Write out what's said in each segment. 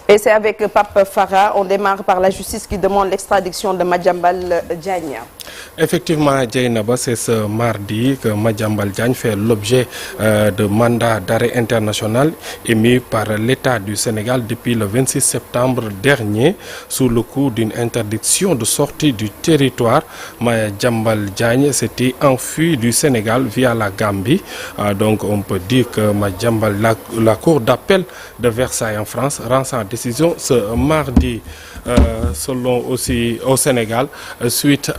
Et c'est avec Pape Farah, on démarre par la justice qui demande l'extradition de Madiambal Diagne. Effectivement, Djaïnaba, c'est ce mardi que Madiambal Diagne fait l'objet de mandat d'arrêt international émis par l'État du Sénégal depuis le 26 septembre dernier sous le coup d'une interdiction de sortie du territoire. Madiambal Diagne s'était enfui du Sénégal via la Gambie. Donc on peut dire que Madiambal, la cour d'appel de Versailles en France rend sa décision ce mardi. Selon aussi au Sénégal, suite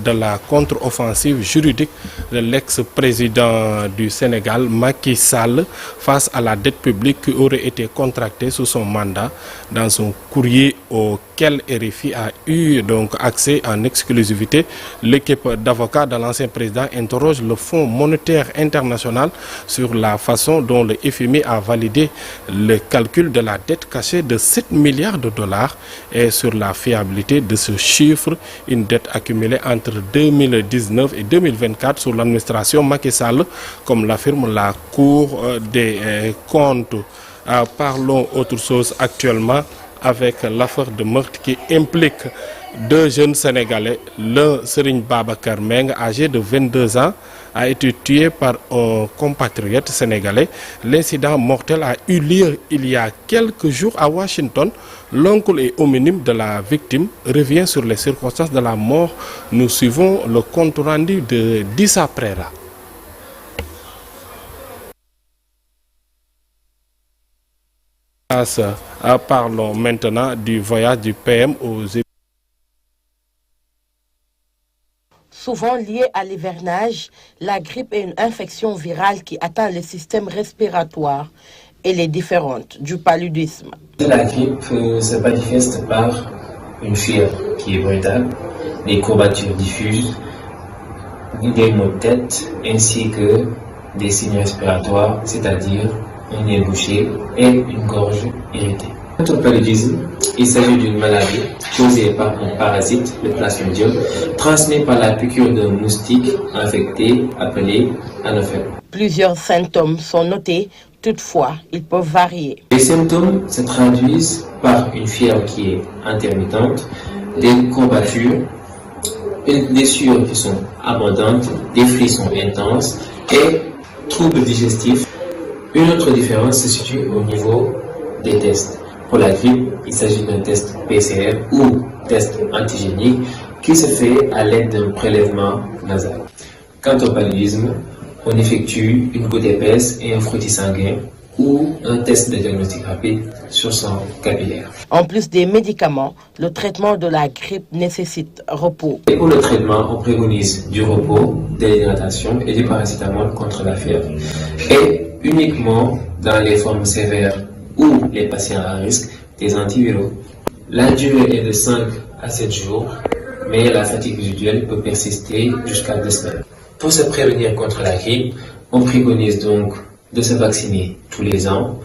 de la contre-offensive juridique de l'ex-président du Sénégal, Macky Sall, face à la dette publique qui aurait été contractée sous son mandat. Dans son courrier auquel RFI a eu donc accès en exclusivité, l'équipe d'avocats de l'ancien président interroge le Fonds monétaire international sur la façon dont le FMI a validé le calcul de la dette cachée de 7 milliards de dollars et sur la fiabilité de ce chiffre, une dette accumulée entre 2019 et 2024 sous l'administration Macky Sall, comme l'affirme la Cour des comptes. Parlons autre chose actuellement avec l'affaire de meurtre qui implique deux jeunes Sénégalais. L'un, Serigne Babacar Meng, âgé de 22 ans, a été tué par un compatriote sénégalais. L'incident mortel a eu lieu il y a quelques jours à Washington. L'oncle et homonyme de la victime revient sur les circonstances de la mort. Nous suivons le compte rendu de Dissa Prera. Parlons maintenant du voyage du PM aux États-Unis. Souvent liée à l'hivernage, la grippe est une infection virale qui atteint le système respiratoire. Elle est différente du paludisme. La grippe se manifeste par une fièvre qui est brutale, des courbatures diffuses, des maux de tête ainsi que des signes respiratoires, c'est-à-dire un nez bouché et une gorge irritée. Quant au paludisme, il s'agit d'une maladie causée par un parasite, le plasmodium, transmis par la piqûre d'un moustique infecté appelé Anophèle. Plusieurs symptômes sont notés, toutefois, ils peuvent varier. Les symptômes se traduisent par une fièvre qui est intermittente, des courbatures, des sueurs qui sont abondantes, des frissons intenses et troubles digestifs. Une autre différence se situe au niveau des tests. Pour la grippe, il s'agit d'un test PCR ou test antigénique qui se fait à l'aide d'un prélèvement nasal. Quant au paludisme, on effectue une goutte épaisse et un frottis sanguin ou un test de diagnostic rapide sur sang capillaire. En plus des médicaments, le traitement de la grippe nécessite repos. Et pour le traitement, on préconise du repos, de l'hydratation et du paracétamol contre la fièvre. Et uniquement dans les formes sévères ou les patients à risque, des antiviraux. La durée est de 5 à 7 jours, mais la fatigue résiduelle peut persister jusqu'à 2 semaines. Pour se prévenir contre la grippe, on préconise donc de se vacciner tous les ans,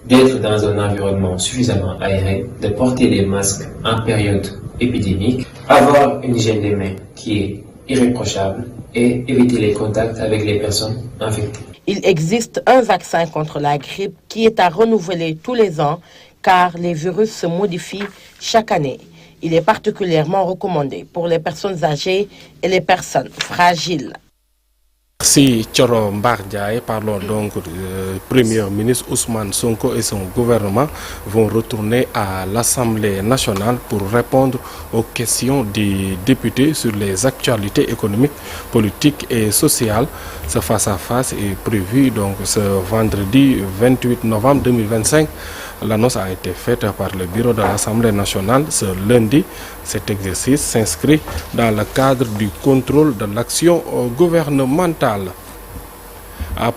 d'être dans un environnement suffisamment aéré, de porter des masques en période épidémique, avoir une hygiène des mains qui est irréprochable et éviter les contacts avec les personnes infectées. Il existe un vaccin contre la grippe qui est à renouveler tous les ans car les virus se modifient chaque année. Il est particulièrement recommandé pour les personnes âgées et les personnes fragiles. Merci Thioro Mbardiaye. Parlons donc du Premier ministre Ousmane Sonko et son gouvernement vont retourner à l'Assemblée nationale pour répondre aux questions des députés sur les actualités économiques, politiques et sociales. Ce face-à-face est prévu donc ce vendredi 28 novembre 2025. L'annonce a été faite par le bureau de l'Assemblée nationale ce lundi. Cet exercice s'inscrit dans le cadre du contrôle de l'action gouvernementale.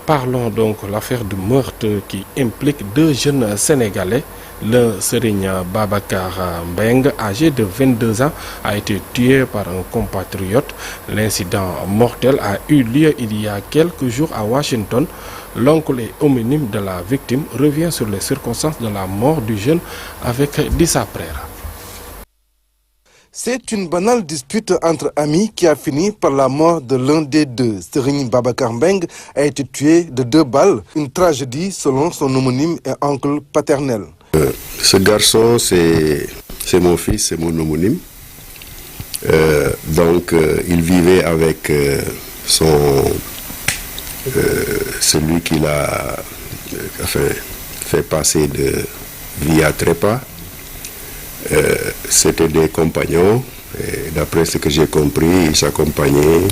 Parlons donc de l'affaire du meurtre qui implique deux jeunes Sénégalais. Le Serigne Babacar Meng, âgé de 22 ans, a été tué par un compatriote. L'incident mortel a eu lieu il y a quelques jours à Washington. L'oncle et homonyme de la victime revient sur les circonstances de la mort du jeune avec Dissa Prera. C'est une banale dispute entre amis qui a fini par la mort de l'un des deux. Serigne Babacar Meng a été tué de 2 balles, une tragédie selon son homonyme et oncle paternel. Ce garçon, c'est mon fils, c'est mon homonyme. Il vivait avec celui qui l'a fait passer de vie à trépas. C'était des compagnons. D'après ce que j'ai compris, ils s'accompagnaient.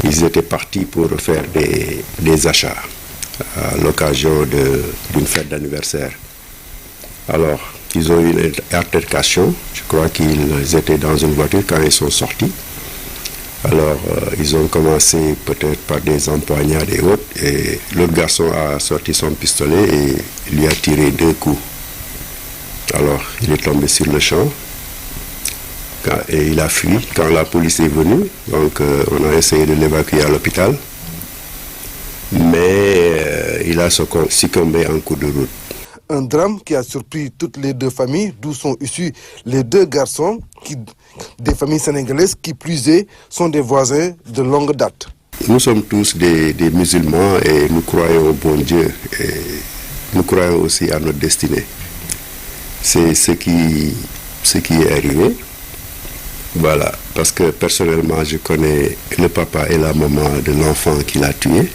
Ils étaient partis pour faire des achats à l'occasion d'une fête d'anniversaire. Alors, ils ont eu une altercation. Je crois qu'ils étaient dans une voiture quand ils sont sortis. Alors, ils ont commencé peut-être par des empoignades et autres. Et l'autre garçon a sorti son pistolet et lui a tiré 2 coups. Alors, il est tombé sur le champ. Et il a fui quand la police est venue. Donc, on a essayé de l'évacuer à l'hôpital. Mais il a succombé en cours de route. Un drame qui a surpris toutes les 2 familles, d'où sont issus les 2 garçons, des familles sénégalaises qui plus est, sont des voisins de longue date. Nous sommes tous des musulmans et nous croyons au bon Dieu. Et nous croyons aussi à notre destinée. C'est ce qui est arrivé. Voilà, parce que personnellement, je connais le papa et la maman de l'enfant qui l'a tué.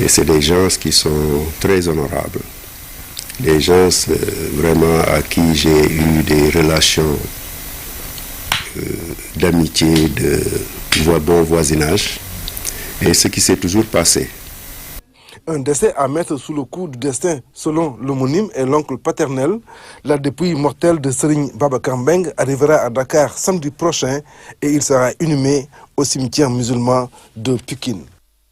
Et c'est des gens qui sont très honorables. Des gens vraiment à qui j'ai eu des relations d'amitié, de bon voisinage. Et ce qui s'est toujours passé. Un décès à mettre sous le coup du destin, selon l'homonyme et l'oncle paternel. La dépouille mortelle de Serigne Babacar Mbengue arrivera à Dakar samedi prochain et il sera inhumé au cimetière musulman de Pikine.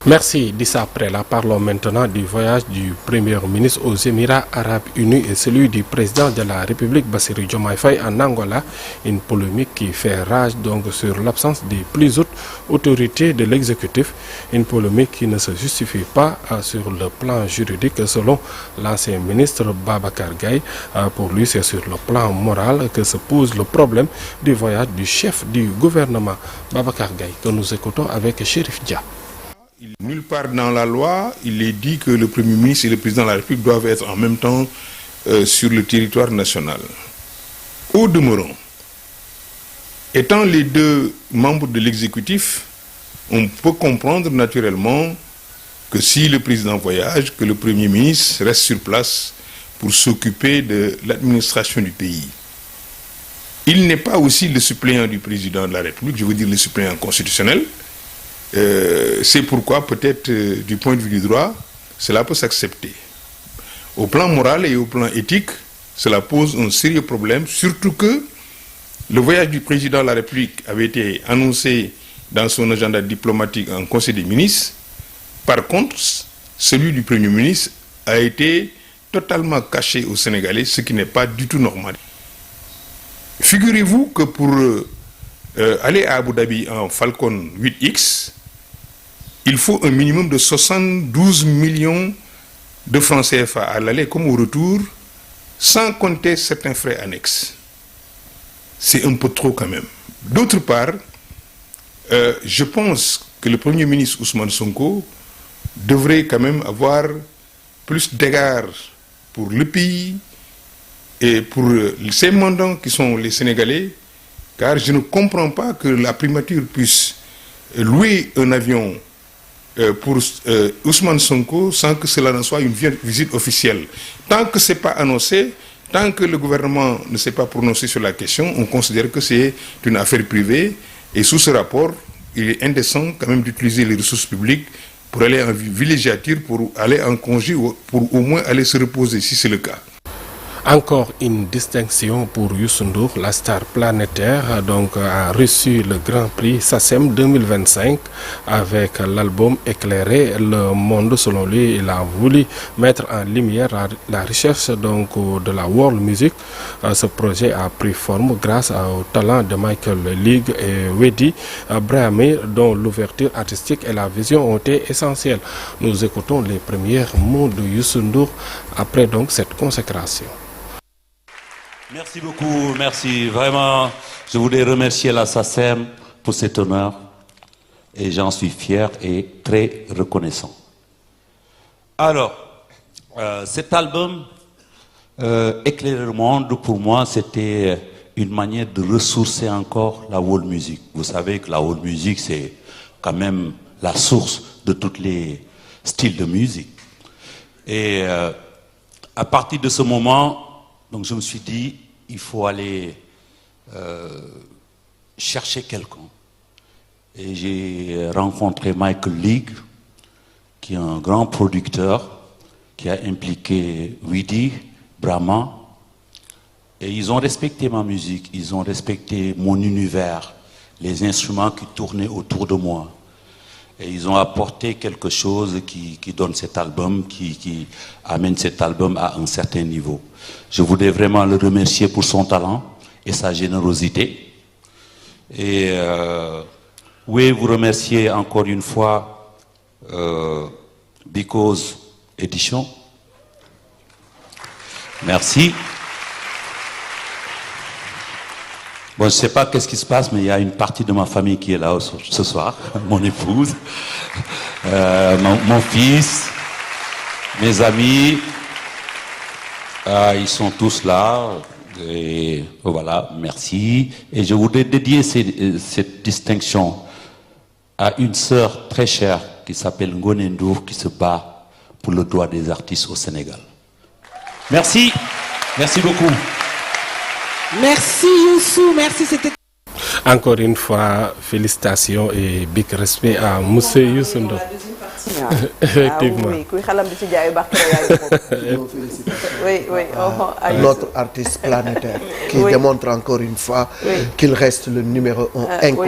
Merci Dissa Prella. Parlons maintenant du voyage du Premier ministre aux Émirats Arabes Unis et celui du président de la République Bassirou Diomaye Faye en Angola. Une polémique qui fait rage donc sur l'absence des plus hautes autorités de l'exécutif. Une polémique qui ne se justifie pas sur le plan juridique selon l'ancien ministre Babacar Gaye. Pour lui, c'est sur le plan moral que se pose le problème du voyage du chef du gouvernement Babacar Gaye que nous écoutons avec Chérif Dia. Nulle part dans la loi, il est dit que le Premier ministre et le Président de la République doivent être en même temps sur le territoire national. Au demeurant, étant les 2 membres de l'exécutif, on peut comprendre naturellement que si le Président voyage, que le Premier ministre reste sur place pour s'occuper de l'administration du pays. Il n'est pas aussi le suppléant du Président de la République, je veux dire le suppléant constitutionnel. C'est pourquoi peut-être du point de vue du droit, cela peut s'accepter. Au plan moral et au plan éthique, cela pose un sérieux problème, surtout que le voyage du président de la République avait été annoncé dans son agenda diplomatique en Conseil des ministres. Par contre, celui du Premier ministre a été totalement caché aux Sénégalais, ce qui n'est pas du tout normal. Figurez-vous que pour aller à Abu Dhabi en Falcon 8X, il faut un minimum de 72 millions de francs CFA à l'aller comme au retour, sans compter certains frais annexes. C'est un peu trop quand même. D'autre part, je pense que le Premier ministre Ousmane Sonko devrait quand même avoir plus d'égard pour le pays et pour ses mandants qui sont les Sénégalais, car je ne comprends pas que la primature puisse louer un avion pour Ousmane Sonko sans que cela ne soit une visite officielle. Tant que ce n'est pas annoncé, tant que le gouvernement ne s'est pas prononcé sur la question, on considère que c'est une affaire privée et sous ce rapport, il est indécent quand même d'utiliser les ressources publiques pour aller en villégiature, pour aller en congé, pour au moins aller se reposer si c'est le cas. Encore une distinction pour Youssou Ndour, la star planétaire donc a reçu le Grand Prix SACEM 2025 avec l'album Éclairer le monde. Selon lui, il a voulu mettre en lumière la recherche donc de la world music. Ce projet a pris forme grâce au talent de Michael League et Wedi Brahmi, dont l'ouverture artistique et la vision ont été essentielles. Nous écoutons les premiers mots de Youssou Ndour après donc cette consécration. Merci beaucoup, merci. Vraiment, je voulais remercier la SACEM pour cet honneur et j'en suis fier et très reconnaissant. Alors, cet album Éclairer le monde, pour moi, c'était une manière de ressourcer encore la world music. Vous savez que la world music, c'est quand même la source de tous les styles de musique. Et à partir de ce moment, donc je me suis dit, il faut aller chercher quelqu'un. Et j'ai rencontré Michael League, qui est un grand producteur, qui a impliqué Widi, Brahma, et ils ont respecté ma musique, ils ont respecté mon univers, les instruments qui tournaient autour de moi. Et ils ont apporté quelque chose qui donne cet album, qui amène cet album à un certain niveau. Je voudrais vraiment le remercier pour son talent et sa générosité. Et oui, vous remercier encore une fois Because Edition. Merci. Bon, je ne sais pas qu'est-ce qui se passe, mais il y a une partie de ma famille qui est là ce soir. Mon épouse, mon fils, mes amis. Ils sont tous là. Et voilà, merci. Et je voudrais dédier cette distinction à une sœur très chère qui s'appelle Ngoné Ndour, qui se bat pour le droit des artistes au Sénégal. Merci. Merci beaucoup. Merci Youssou, merci, c'était... Encore une fois, félicitations et big respect à Moussé Youssou Ndour. Effectivement. Notre artiste planétaire qui démontre encore une fois qu'il reste le numéro 1 incontournable.